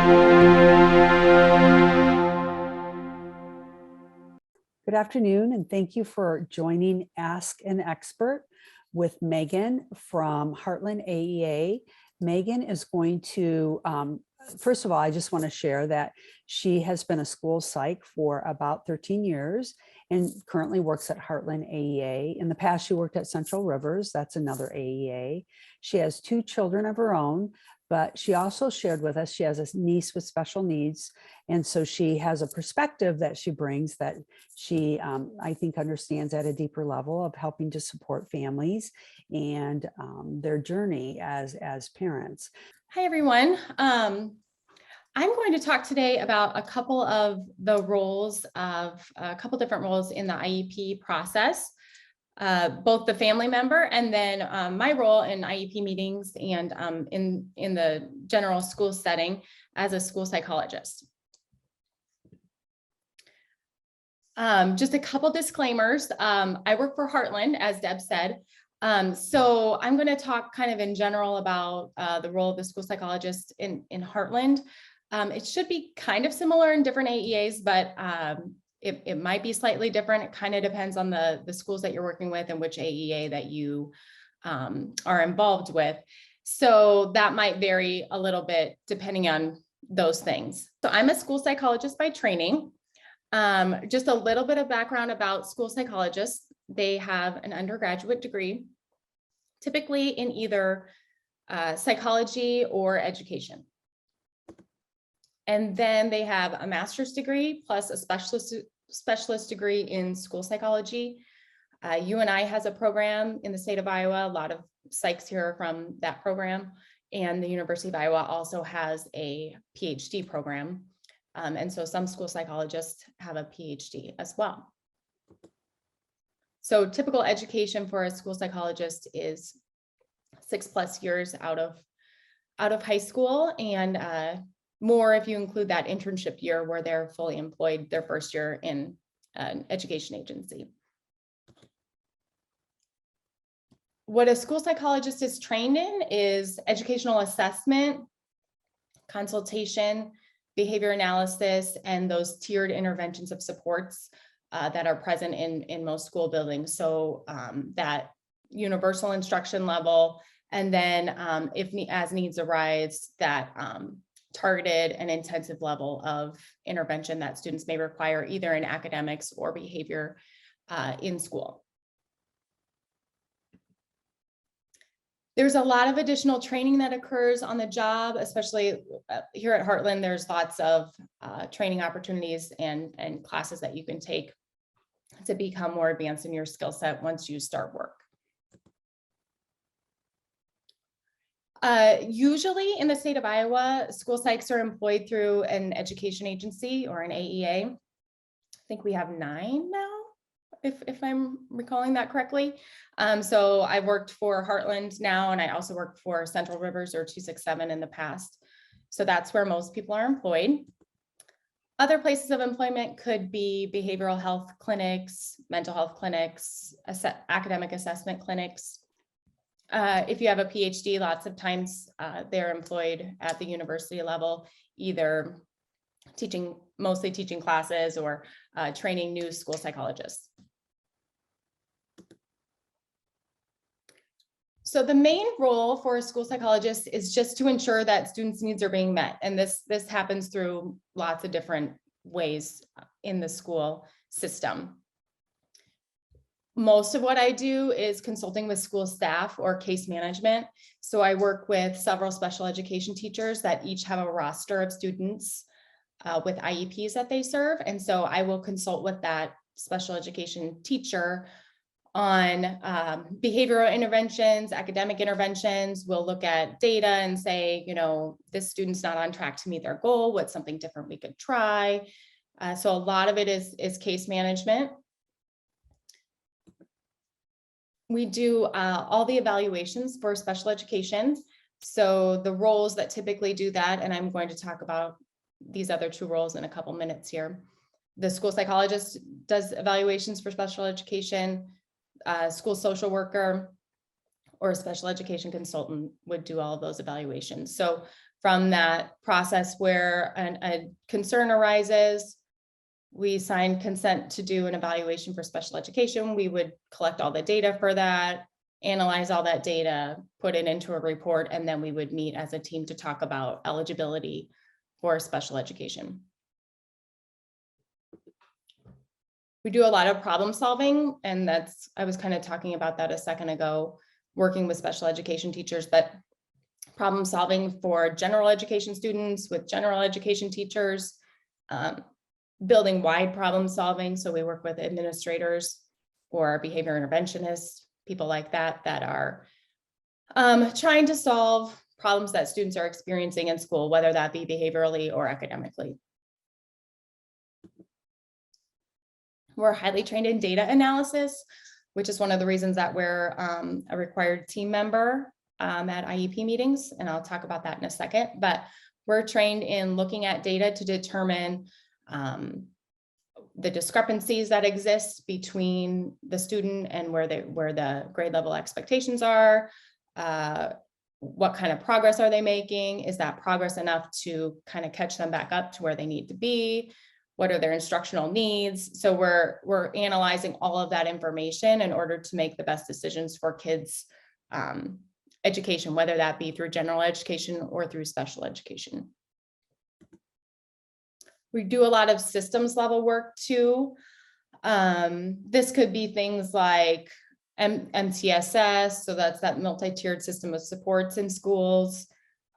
Good afternoon, and thank you for joining Ask an Expert with Meghan from Heartland AEA. Meghan is going to, first of all, I just want to share that she has been a school psych for about 13 years and currently works at Heartland AEA. In the past, she worked at Central Rivers. That's another AEA. She has 2 children of her own, but she also shared with us, she has a niece with special needs. And so she has a perspective that she brings that she, I think, understands at a deeper level of helping to support families and their journey as parents. Hi, everyone. I'm going to talk today about a couple of the roles of a couple different roles in the IEP process. Both the family member and then my role in IEP meetings and in the general school setting as a school psychologist. Just a couple disclaimers. I work for Heartland, as Deb said. So I'm going to talk kind of in general about the role of the school psychologist in Heartland. It should be kind of similar in different AEAs, but it might be slightly different. It kind of depends on the schools that you're working with and which AEA that you are involved with. So that might vary a little bit depending on those things. So I'm a school psychologist by training. Just a little bit of background about school psychologists. They have an undergraduate degree, typically in either psychology or education. And then they have a master's degree plus a specialist degree in school psychology. UNI has a program in the state of Iowa. A lot of psychs here are from that program. And the University of Iowa also has a PhD program. And so some school psychologists have a PhD as well. So typical education for a school psychologist is 6+ years out of high school, and more if you include that internship year where they're fully employed their first year in an education agency. What a school psychologist is trained in is educational assessment, consultation, behavior analysis, and those tiered interventions of supports that are present in most school buildings. So that universal instruction level, and then as needs arise, that targeted and intensive level of intervention that students may require either in academics or behavior in school. There's a lot of additional training that occurs on the job, especially here at Heartland. There's lots of training opportunities and classes that you can take to become more advanced in your skill set once you start work. Usually in the state of Iowa, school psychs are employed through an education agency or an AEA. I think we have 9 now, if I'm recalling that correctly. So I worked for Heartland now, and I also worked for Central Rivers or 267 in the past. So that's where most people are employed. Other places of employment could be behavioral health clinics, mental health clinics, academic assessment clinics. If you have a PhD, lots of times they're employed at the university level, either mostly teaching classes or training new school psychologists. So the main role for a school psychologist is just to ensure that students' needs are being met. And this happens through lots of different ways in the school system. Most of what I do is consulting with school staff or case management. So I work with several special education teachers that each have a roster of students with IEPs that they serve. And so I will consult with that special education teacher on behavioral interventions, academic interventions. We'll look at data and say, this student's not on track to meet their goal. What's something different we could try? So a lot of it is case management. We do all the evaluations for special education. So the roles that typically do that, and I'm going to talk about these other 2 roles in a couple minutes here. The school psychologist does evaluations for special education. School social worker or a special education consultant would do all of those evaluations. So from that process where a concern arises. We sign consent to do an evaluation for special education. We would collect all the data for that, analyze all that data, put it into a report, and then we would meet as a team to talk about eligibility for special education. We do a lot of problem solving, and I was kind of talking about that a second ago, working with special education teachers, but problem solving for general education students with general education teachers, building wide problem solving. So we work with administrators or behavior interventionists, people like that, that are trying to solve problems that students are experiencing in school, whether that be behaviorally or academically. We're highly trained in data analysis, which is one of the reasons that we're a required team member at IEP meetings, and I'll talk about that in a second. But we're trained in looking at data to determine the discrepancies that exist between the student and where the grade level expectations are. What kind of progress are they making? Is that progress enough to kind of catch them back up to where they need to be? What are their instructional needs? So we're analyzing all of that information in order to make the best decisions for kids' education, whether that be through general education or through special education. We do a lot of systems level work too. This could be things like MTSS, so that's that multi-tiered system of supports in schools.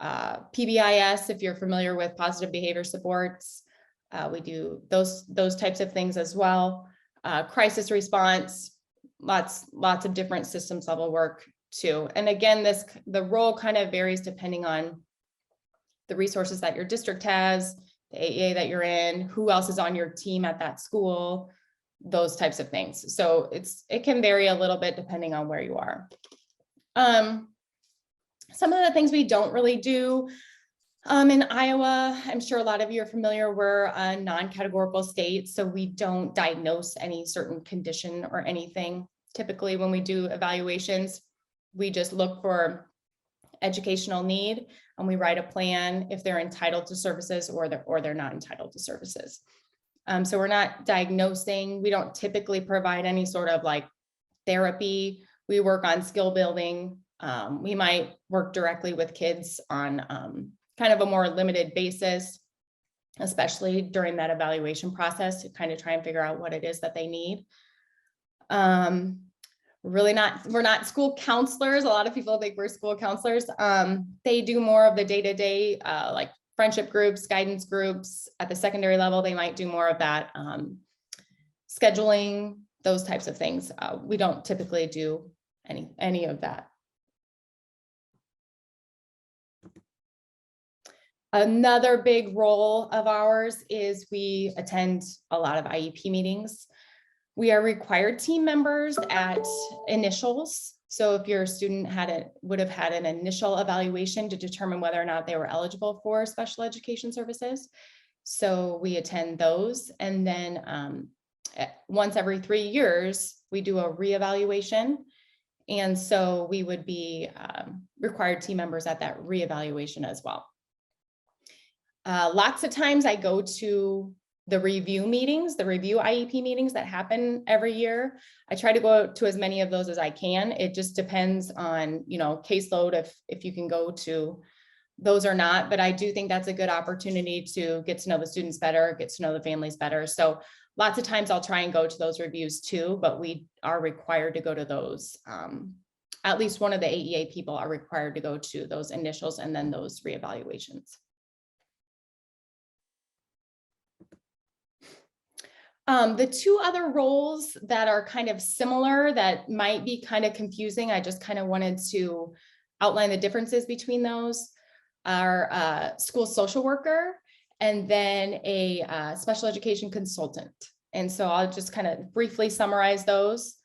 PBIS, if you're familiar with positive behavior supports. We do those types of things as well. Crisis response, lots of different systems level work too. And again, the role kind of varies depending on the resources that your district has, the AEA that you're in, who else is on your team at that school, those types of things. So it can vary a little bit depending on where you are. Some of the things we don't really do in Iowa, I'm sure a lot of you are familiar, we're a non-categorical state, so we don't diagnose any certain condition or anything. Typically, when we do evaluations, we just look for educational need and we write a plan if they're entitled to services or they're not entitled to services. So we're not diagnosing. We don't typically provide any sort of like therapy. We work on skill building. We might work directly with kids on kind of a more limited basis, especially during that evaluation process, to kind of try and figure out what it is that they need. We're not school counselors. A lot of people think we're school counselors. They do more of the day-to-day, like friendship groups, guidance groups. At the secondary level, they might do more of that, scheduling, those types of things. We don't typically do any of that. Another big role of ours is we attend a lot of IEP meetings. We are required team members at initials. So if your student would have had an initial evaluation to determine whether or not they were eligible for special education services. So we attend those. And then once every 3 years, we do a reevaluation. And so we would be required team members at that reevaluation as well. Lots of times I go to the review meetings, the review IEP meetings that happen every year. I try to go to as many of those as I can. It just depends on, caseload if you can go to those or not. But I do think that's a good opportunity to get to know the students better, get to know the families better. So lots of times I'll try and go to those reviews too, but we are required to go to those. At least one of the AEA people are required to go to those initials and then those reevaluations. The two other roles that are kind of similar that might be kind of confusing, I just kind of wanted to outline the differences between those, are school social worker and then a special education consultant. And so I'll just kind of briefly summarize those.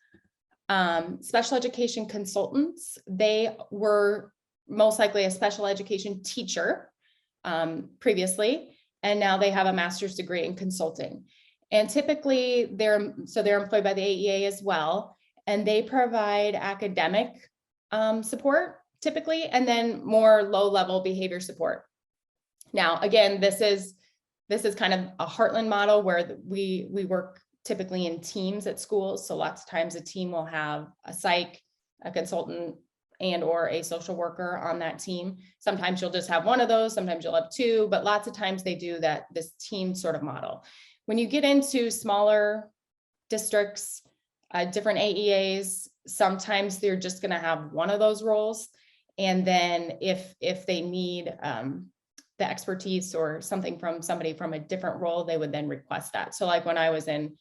Special education consultants, they were most likely a special education teacher previously, and now they have a master's degree in consulting. And typically they're employed by the AEA as well, and they provide academic support typically, and then more low-level behavior support. Now, again, this is kind of a Heartland model where we work typically in teams at schools. So lots of times a team will have a psych, a consultant, and or a social worker on that team. Sometimes you'll just have one of those, sometimes you'll have two, but lots of times they do this team sort of model. When you get into smaller districts, different AEAs, sometimes they're just going to have one of those roles. And then if they need the expertise or something from somebody from a different role, they would then request that. So like when I was in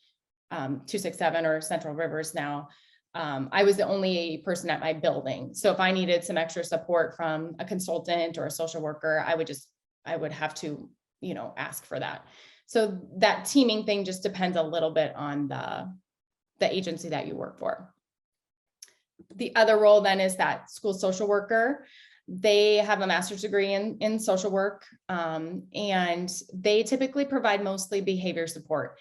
267 or Central Rivers now, I was the only person at my building. So if I needed some extra support from a consultant or a social worker, I would have to, ask for that. So that teaming thing just depends a little bit on the agency that you work for. The other role then is that school social worker. They have a master's degree in social work, and they typically provide mostly behavior support.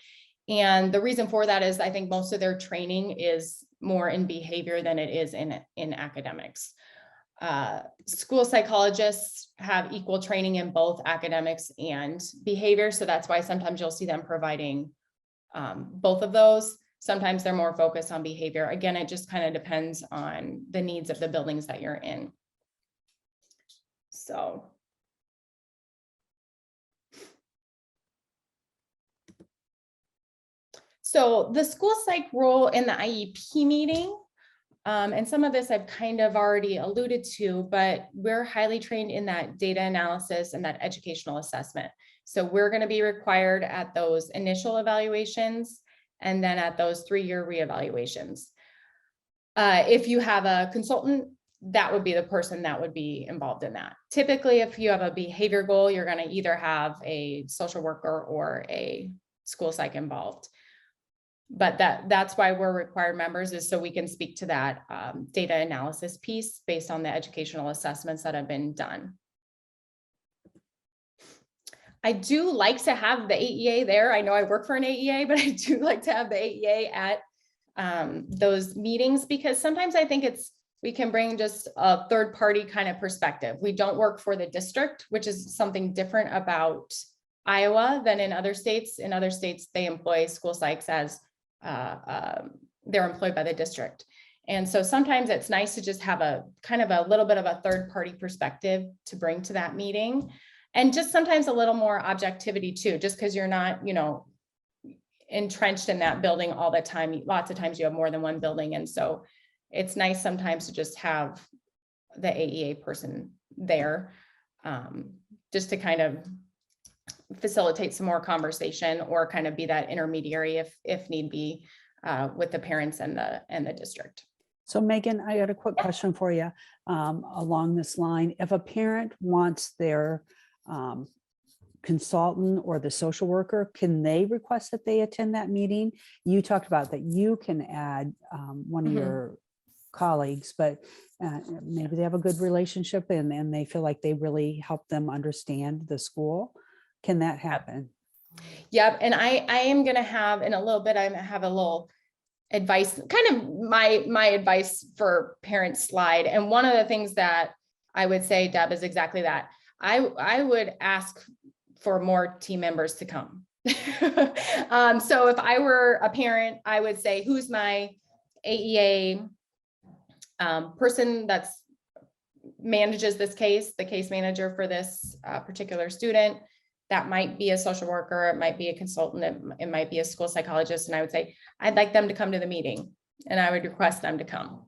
And the reason for that is I think most of their training is more in behavior than it is in academics. School psychologists have equal training in both academics and behavior. So that's why sometimes you'll see them providing both of those. Sometimes they're more focused on behavior. Again, it just kind of depends on the needs of the buildings that you're in. So the school psych role in the IEP meeting, and some of this I've kind of already alluded to, but we're highly trained in that data analysis and that educational assessment. So we're going to be required at those initial evaluations and then at those 3-year reevaluations. If you have a consultant, that would be the person that would be involved in that. Typically, if you have a behavior goal, you're going to either have a social worker or a school psych involved. But that's why we're required members, is so we can speak to that data analysis piece based on the educational assessments that have been done. I do like to have the AEA there. I know I work for an AEA, but I do like to have the AEA at those meetings, because sometimes I think we can bring just a third party kind of perspective. We don't work for the district, which is something different about Iowa than in other states. In other states, they employ school psychs as they're employed by the district. And so sometimes it's nice to just have a kind of a little bit of a third party perspective to bring to that meeting. And just sometimes a little more objectivity too, just because you're not, entrenched in that building all the time. Lots of times you have more than one building. And so it's nice sometimes to just have the AEA person there, just to kind of facilitate some more conversation or kind of be that intermediary if need be, with the parents and the district. So Megan, I got a quick question for you along this line. If a parent wants their consultant or the social worker, can they request that they attend that meeting? You talked about that you can add one of your colleagues, but maybe they have a good relationship and they feel like they really help them understand the school. Can that happen? Yep. And I am going to have, in a little bit, I have a little advice, kind of my advice for parents slide. And one of the things that I would say, Deb, is exactly that. I would ask for more team members to come. So if I were a parent, I would say, who's my AEA person that's manages this case, the case manager for this particular student. That might be a social worker, it might be a consultant, it might be a school psychologist. And I would say, I'd like them to come to the meeting, and I would request them to come.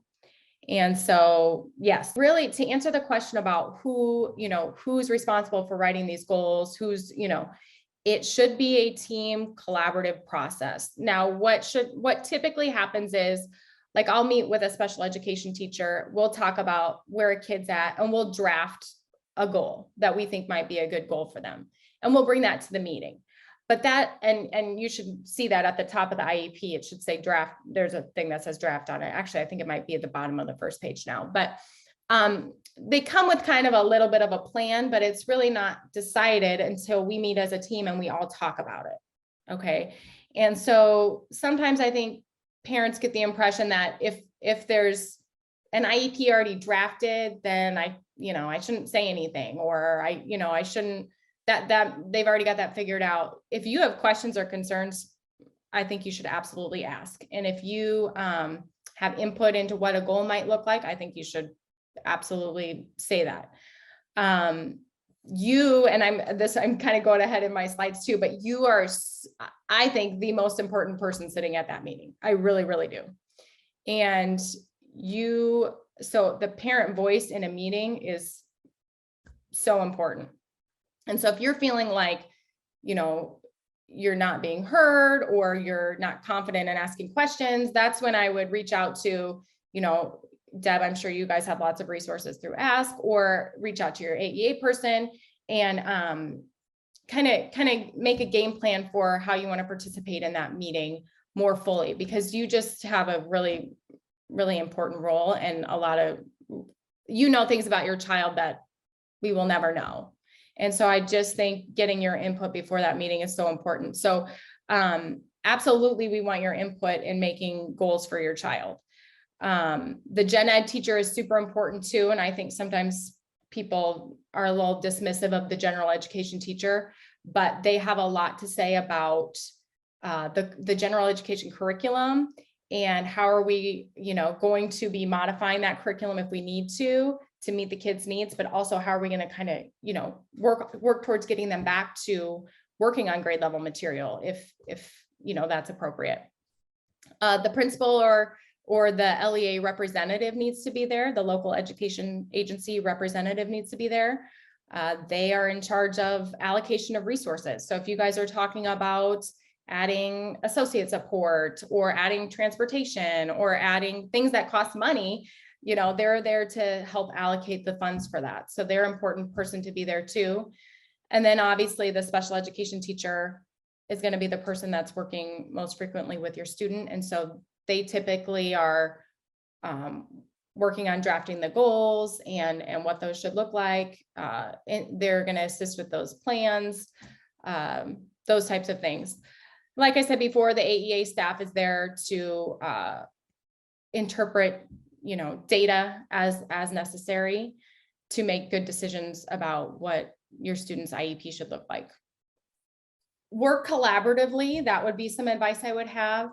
And so, yes, really to answer the question about who's responsible for writing these goals, it should be a team collaborative process. Now, what typically happens is, like, I'll meet with a special education teacher, we'll talk about where a kid's at, and we'll draft a goal that we think might be a good goal for them. And we'll bring that to the meeting. But that, and you should see that at the top of the IEP, it should say draft. There's a thing that says draft on it. Actually, I think it might be at the bottom of the first page now, but they come with kind of a little bit of a plan, but it's really not decided until we meet as a team and we all talk about it. Okay. And so sometimes I think parents get the impression that if there's an IEP already drafted, then I shouldn't say anything, or I shouldn't, that they've already got that figured out. If you have questions or concerns, I think you should absolutely ask. And if you have input into what a goal might look like, I think you should absolutely say that. You, and I'm kind of going ahead in my slides too, but you are, I think, the most important person sitting at that meeting. I really, really do. And so the parent voice in a meeting is so important. And so if you're feeling like, you're not being heard or you're not confident in asking questions, that's when I would reach out to, Deb, I'm sure you guys have lots of resources through Ask, or reach out to your AEA person and kind of make a game plan for how you want to participate in that meeting more fully, because you just have a really, really important role, and a lot of, things about your child that we will never know. And so I just think getting your input before that meeting is so important. So absolutely, we want your input in making goals for your child. The gen ed teacher is super important too. And I think sometimes people are a little dismissive of the general education teacher, but they have a lot to say about the general education curriculum, and how are we, going to be modifying that curriculum if we need to meet the kids' needs, but also how are we going to kind of, work towards getting them back to working on grade level material if that's appropriate. The principal or the LEA representative needs to be there. The local education agency representative needs to be there. They are in charge of allocation of resources. So if you guys are talking about adding associate support or adding transportation or adding things that cost money, they're there to help allocate the funds for that. So they're an important person to be there too. And then obviously the special education teacher is going to be the person that's working most frequently with your student. And so they typically are working on drafting the goals and what those should look like. And they're going to assist with those plans, those types of things. Like I said before, the AEA staff is there to interpret, data as necessary to make good decisions about what your student's IEP should look like. Work collaboratively. That would be some advice I would have.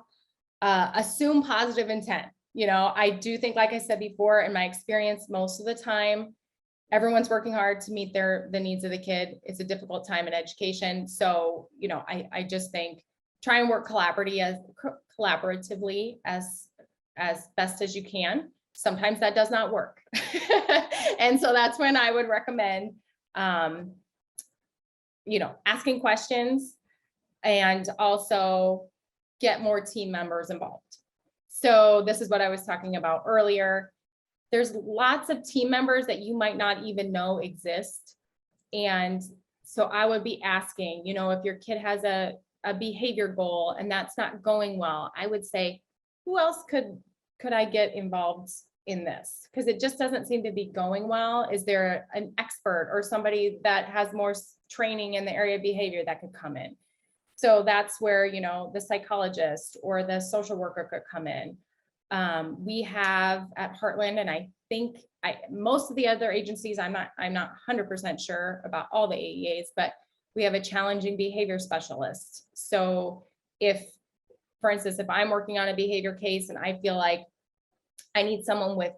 Assume positive intent. I do think, like I said before, in my experience, most of the time, everyone's working hard to meet the needs of the kid. It's a difficult time in education. So, I just think try and work collaboratively as best as you can. Sometimes that does not work. And so that's when I would recommend, asking questions, and also get more team members involved. So this is what I was talking about earlier. There's lots of team members that you might not even know exist. And so I would be asking, if your kid has a behavior goal and that's not going well, I would say, who else could I get involved in this? Because it just doesn't seem to be going well. Is there an expert or somebody that has more training in the area of behavior that could come in? So that's where, the psychologist or the social worker could come in. We have at Heartland, and I think most of the other agencies, I'm not 100% sure about all the AEAs, but we have a challenging behavior specialist. So for instance, if I'm working on a behavior case and I feel like I need someone with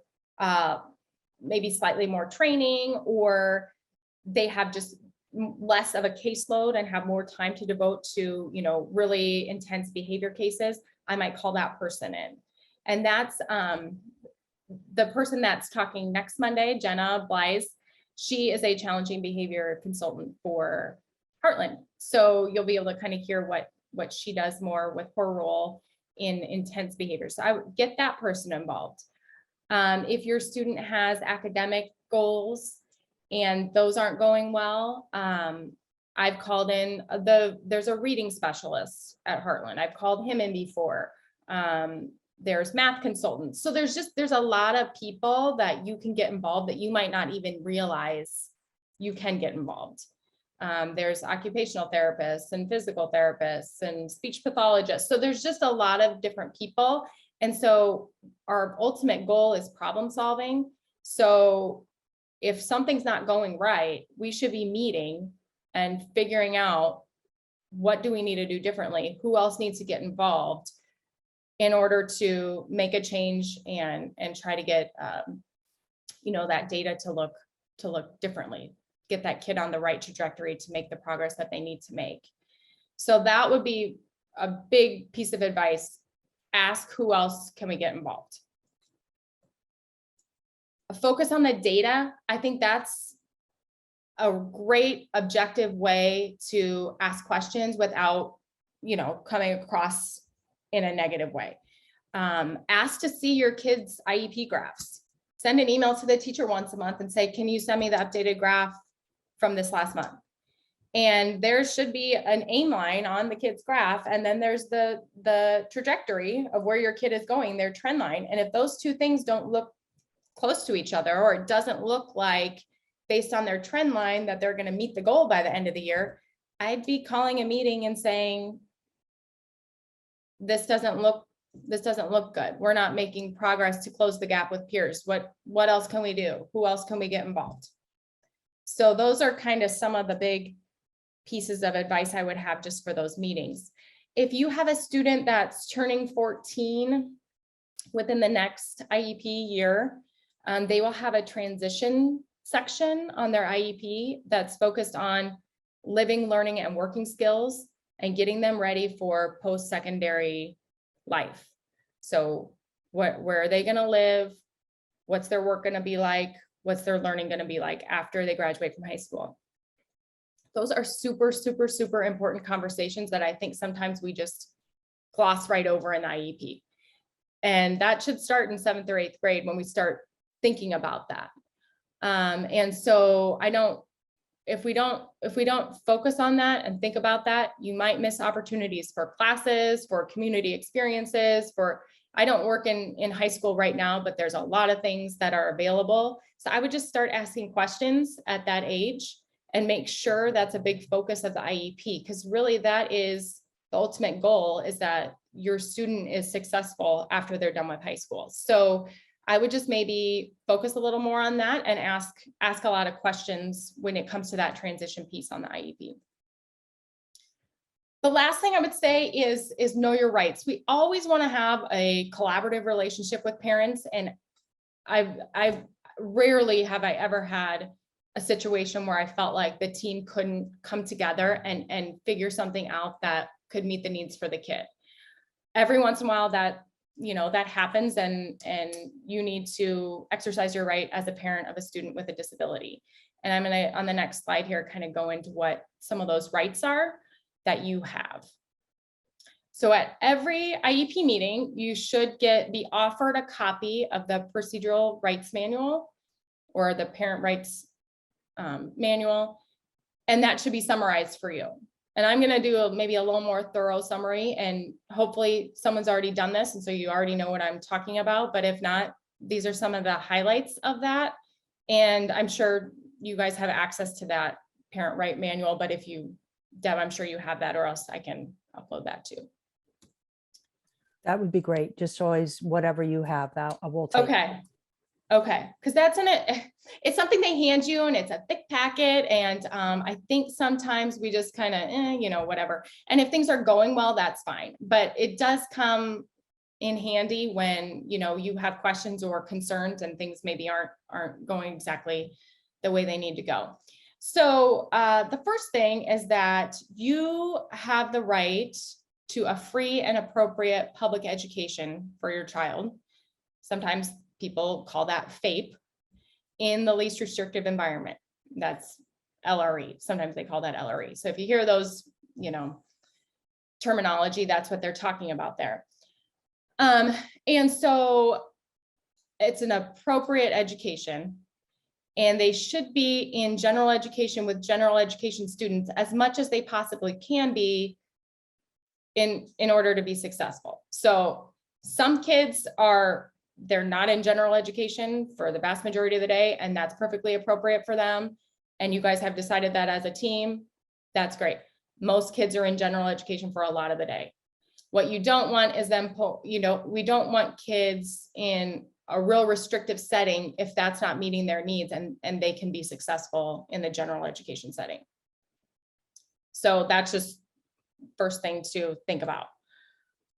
maybe slightly more training, or they have just less of a caseload and have more time to devote to, really intense behavior cases, I might call that person in. And that's the person that's talking next Monday, Jenna Blythe. She is a challenging behavior consultant for Heartland. So you'll be able to kind of hear what she does more with her role in intense behavior. So I would get that person involved. If your student has academic goals and those aren't going well, I've called in there's a reading specialist at Heartland. I've called him in before. There's math consultants. So there's a lot of people that you can get involved that you might not even realize you can get involved. There's occupational therapists and physical therapists and speech pathologists. So there's just a lot of different people. And so our ultimate goal is problem solving. So if something's not going right, we should be meeting and figuring out what do we need to do differently? Who else needs to get involved in order to make a change and try to get, you know, that data to look differently, get that kid on the right trajectory to make the progress that they need to make. So that would be a big piece of advice. Ask who else can we get involved. A focus on the data. I think that's a great objective way to ask questions without, you know, coming across in a negative way. Ask to see your kids' IEP graphs. Send an email to the teacher once a month and say, can you send me the updated graph from this last month? And there should be an aim line on the kid's graph. And then there's the trajectory of where your kid is going, their trend line. And if those two things don't look close to each other, or it doesn't look like based on their trend line that they're going to meet the goal by the end of the year, I'd be calling a meeting and saying, this doesn't look good. We're not making progress to close the gap with peers. What else can we do? Who else can we get involved? So those are kind of some of the big pieces of advice I would have just for those meetings. If you have a student that's turning 14 within the next IEP year, they will have a transition section on their IEP that's focused on living, learning, and working skills and getting them ready for post-secondary life. So where are they going to live? What's their work going to be like? What's their learning going to be like after they graduate from high school? Those are super, super, super important conversations that I think sometimes we just gloss right over in the IEP. And that should start in 7th or 8th grade when we start thinking about that. And so if we don't focus on that and think about that, you might miss opportunities for classes, for community experiences, I don't work in high school right now, but there's a lot of things that are available. So I would just start asking questions at that age and make sure that's a big focus of the IEP, because really that is the ultimate goal, is that your student is successful after they're done with high school. So I would just maybe focus a little more on that and ask a lot of questions when it comes to that transition piece on the IEP. The last thing I would say is know your rights. We always want to have a collaborative relationship with parents, and I've rarely have I ever had a situation where I felt like the team couldn't come together and figure something out that could meet the needs for the kid. Every once in a while that happens, and you need to exercise your right as a parent of a student with a disability. And I'm going to, on the next slide here, kind of go into what some of those rights are that you have. So at every IEP meeting, you should be offered a copy of the procedural rights manual or the parent rights manual, and that should be summarized for you. And I'm going to do maybe a little more thorough summary, and hopefully someone's already done this, and so you already know what I'm talking about. But if not, these are some of the highlights of that. And I'm sure you guys have access to that parent right manual, but if you, Deb, I'm sure you have that, or else I can upload that too. That would be great. Just always, whatever you have, that I will take. Okay, because it's something they hand you, and it's a thick packet. And I think sometimes we just kind of, whatever. And if things are going well, that's fine. But it does come in handy when, you have questions or concerns and things maybe aren't going exactly the way they need to go. So the first thing is that you have the right to a free and appropriate public education for your child. Sometimes people call that FAPE, in the least restrictive environment. That's LRE. Sometimes they call that LRE. So if you hear those, terminology, that's what they're talking about there. And so it's an appropriate education, and they should be in general education with general education students as much as they possibly can be in order to be successful. So some kids they're not in general education for the vast majority of the day, and that's perfectly appropriate for them. And you guys have decided that as a team, that's great. Most kids are in general education for a lot of the day. What you don't want is them, we don't want kids in a real restrictive setting if that's not meeting their needs, and they can be successful in the general education setting. So that's just first thing to think about.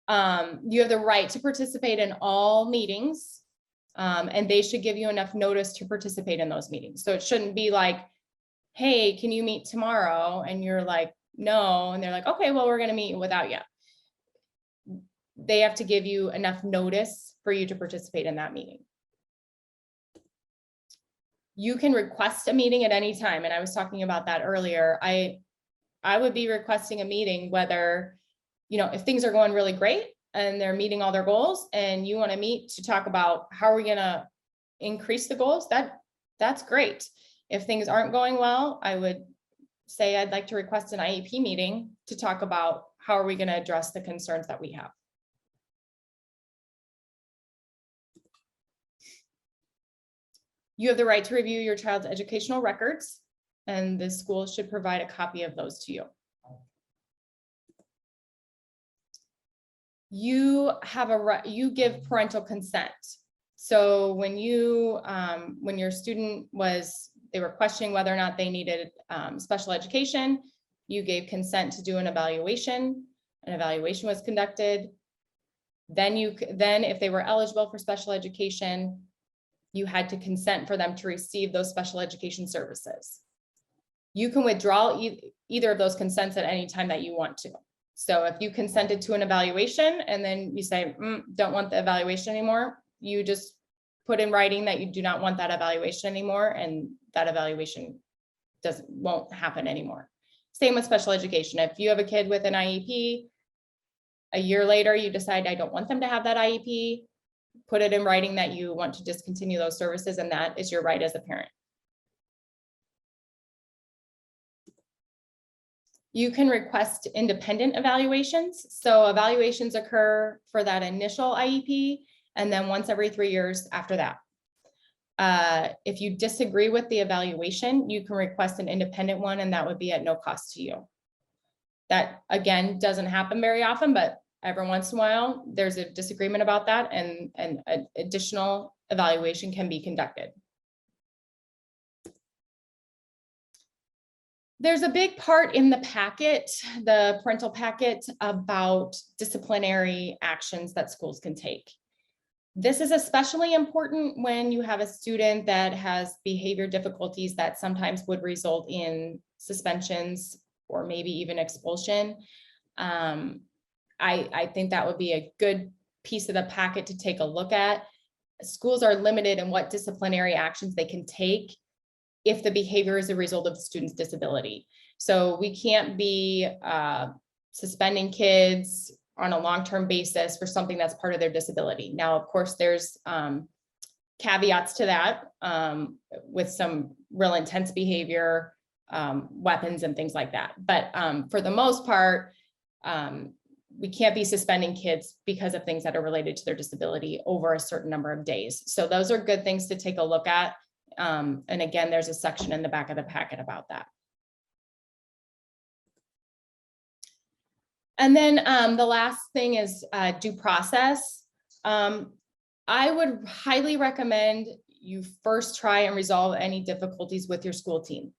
You have the right to participate in all meetings, and they should give you enough notice to participate in those meetings. So it shouldn't be like, hey, can you meet tomorrow? And you're like, no. And they're like, okay, well, we're going to meet without you. They have to give you enough notice for you to participate in that meeting. You can request a meeting at any time. And I was talking about that earlier. I would be requesting a meeting, whether, if things are going really great and they're meeting all their goals and you want to meet to talk about how are we going to increase the goals, that's great. If things aren't going well, I would say I'd like to request an IEP meeting to talk about how are we going to address the concerns that we have. You have the right to review your child's educational records, and the school should provide a copy of those to you. You have you give parental consent. So when when your student they were questioning whether or not they needed special education, you gave consent to do an evaluation. An evaluation was conducted. Then if they were eligible for special education, you had to consent for them to receive those special education services. You can withdraw either of those consents at any time that you want to. So if you consented to an evaluation and then you say, don't want the evaluation anymore, you just put in writing that you do not want that evaluation anymore, and that evaluation won't happen anymore. Same with special education. If you have a kid with an IEP, a year later, you decide, I don't want them to have that IEP, put it in writing that you want to discontinue those services, and that is your right as a parent. You can request independent evaluations. So evaluations occur for that initial IEP, and then once every 3 years after that. If you disagree with the evaluation, you can request an independent one, and that would be at no cost to you. That, again, doesn't happen very often, but every once in a while, there's a disagreement about that, and an additional evaluation can be conducted. There's a big part in the packet, the parental packet, about disciplinary actions that schools can take. This is especially important when you have a student that has behavior difficulties that sometimes would result in suspensions or maybe even expulsion. I think that would be a good piece of the packet to take a look at. Schools are limited in what disciplinary actions they can take if the behavior is a result of the student's disability. So we can't be suspending kids on a long-term basis for something that's part of their disability. Now, of course, there's caveats to that with some real intense behavior, weapons and things like that. But for the most part, we can't be suspending kids because of things that are related to their disability over a certain number of days. So those are good things to take a look at. And again, there's a section in the back of the packet about that. And then the last thing is due process. I would highly recommend you first try and resolve any difficulties with your school team.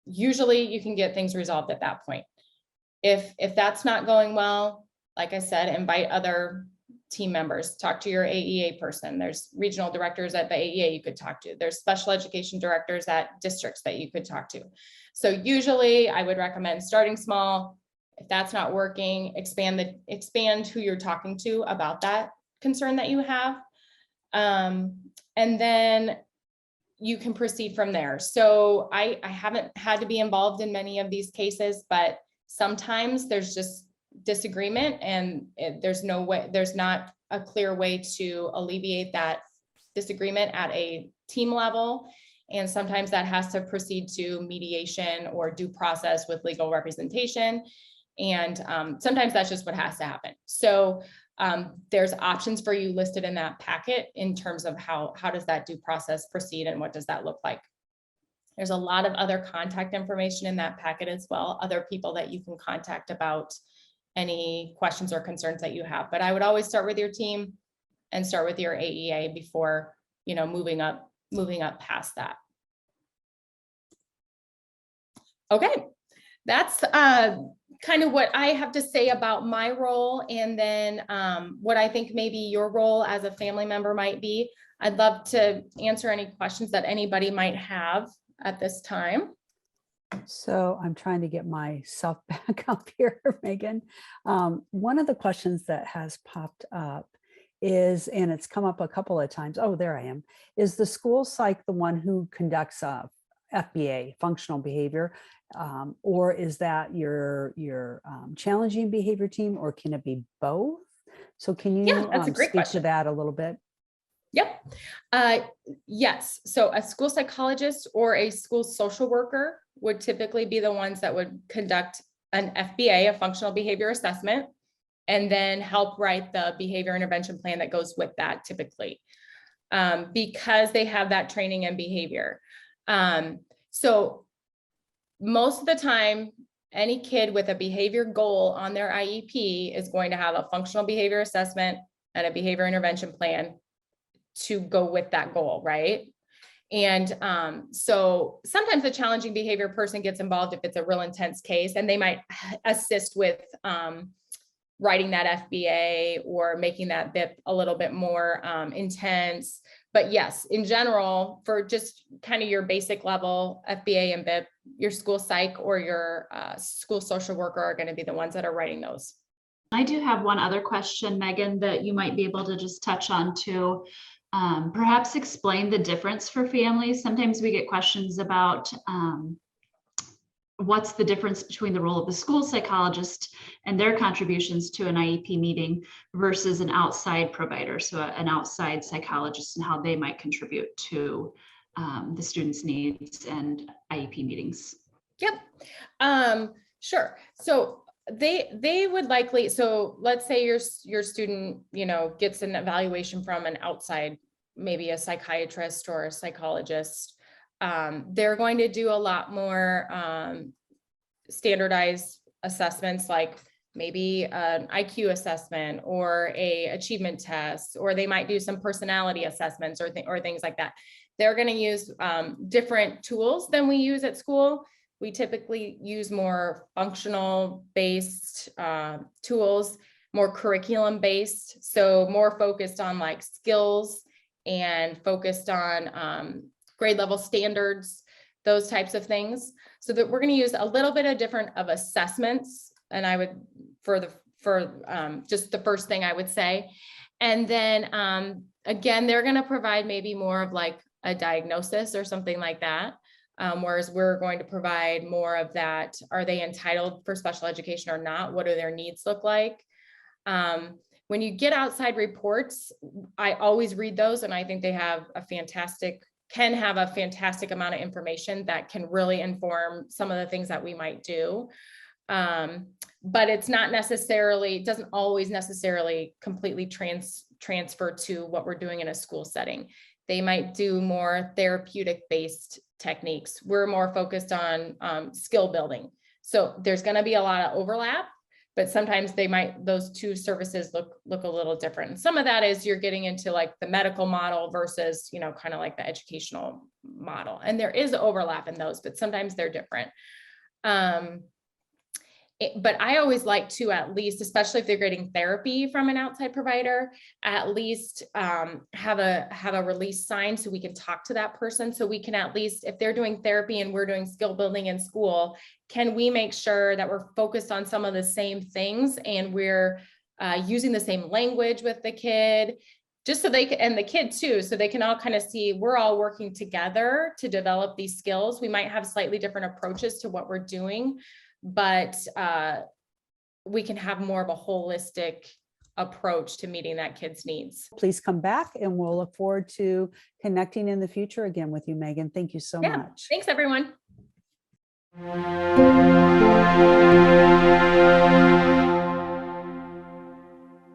Usually you can get things resolved at that point. If that's not going well, like I said, invite other team members, talk to your AEA person. There's regional directors at the AEA you could talk to. There's special education directors at districts that you could talk to. So usually I would recommend starting small. If that's not working, expand who you're talking to about that concern that you have. And then you can proceed from there. So I haven't had to be involved in many of these cases, but sometimes there's just disagreement and there's not a clear way to alleviate that disagreement at a team level. And sometimes that has to proceed to mediation or due process with legal representation. And sometimes that's just what has to happen. So there's options for you listed in that packet in terms of how does that due process proceed and what does that look like. There's a lot of other contact information in that packet as well, other people that you can contact about any questions or concerns that you have. But I would always start with your team and start with your AEA before, moving up past that. Okay, that's kind of what I have to say about my role, and then what I think maybe your role as a family member might be. I'd love to answer any questions that anybody might have at this time. So I'm trying to get myself back up here, Megan. One of the questions that has popped up is, and it's come up a couple of times. Oh, there I am. Is the school psych the one who conducts FBA, functional behavior, or is that your challenging behavior team, or can it be both? So can you Yeah, that's a great speak question. to that a little bit? Yep. Yes. So a school psychologist or a school social worker would typically be the ones that would conduct an FBA, a functional behavior assessment, and then help write the behavior intervention plan that goes with that typically, because they have that training and behavior. So most of the time, any kid with a behavior goal on their IEP is going to have a functional behavior assessment and a behavior intervention plan to go with that goal, right? And so sometimes the challenging behavior person gets involved if it's a real intense case, and they might assist with writing that FBA or making that BIP a little bit more intense. But yes, in general, for just kind of your basic level FBA and BIP, your school psych or your school social worker are going to be the ones that are writing those. I do have one other question, Megan, that you might be able to just touch on too. Perhaps explain the difference for families. Sometimes we get questions about what's the difference between the role of the school psychologist and their contributions to an IEP meeting versus an outside provider, so an outside psychologist, and how they might contribute to the students' needs and IEP meetings. Yep. Sure. So they would likely, so let's say your student, gets an evaluation from an outside, maybe a psychiatrist or a psychologist. They're going to do a lot more standardized assessments, like maybe an IQ assessment or a achievement test, or they might do some personality assessments or things like that. They're going to use different tools than we use at school. We typically use more functional based tools, more curriculum based, so more focused on like skills and focused on grade level standards, those types of things. So that we're going to use a little bit of different of assessments. And I would, for just the first thing I would say. And then again, they're going to provide maybe more of like a diagnosis or something like that. Whereas we're going to provide more of that. Are they entitled for special education or not? What do their needs look like? When you get outside reports, I always read those, and I think they have can have a fantastic amount of information that can really inform some of the things that we might do. But it's not necessarily, it doesn't always necessarily completely transfer to what we're doing in a school setting. They might do more therapeutic based techniques. We're more focused on skill building. So there's going to be a lot of overlap, but sometimes those two services look a little different. And some of that is you're getting into like the medical model versus, kind of like the educational model. And there is overlap in those, but sometimes they're different. But I always like to, at least, especially if they're getting therapy from an outside provider, at least have a release sign so we can talk to that person. So we can at least, if they're doing therapy and we're doing skill building in school, can we make sure that we're focused on some of the same things and we're using the same language with the kid, just so they can, and the kid too, so they can all kind of see we're all working together to develop these skills. We might have slightly different approaches to what we're doing, but we can have more of a holistic approach to meeting that kid's needs. Please come back, and we'll look forward to connecting in the future again with you, Megan. Thank you so much. Thanks, everyone.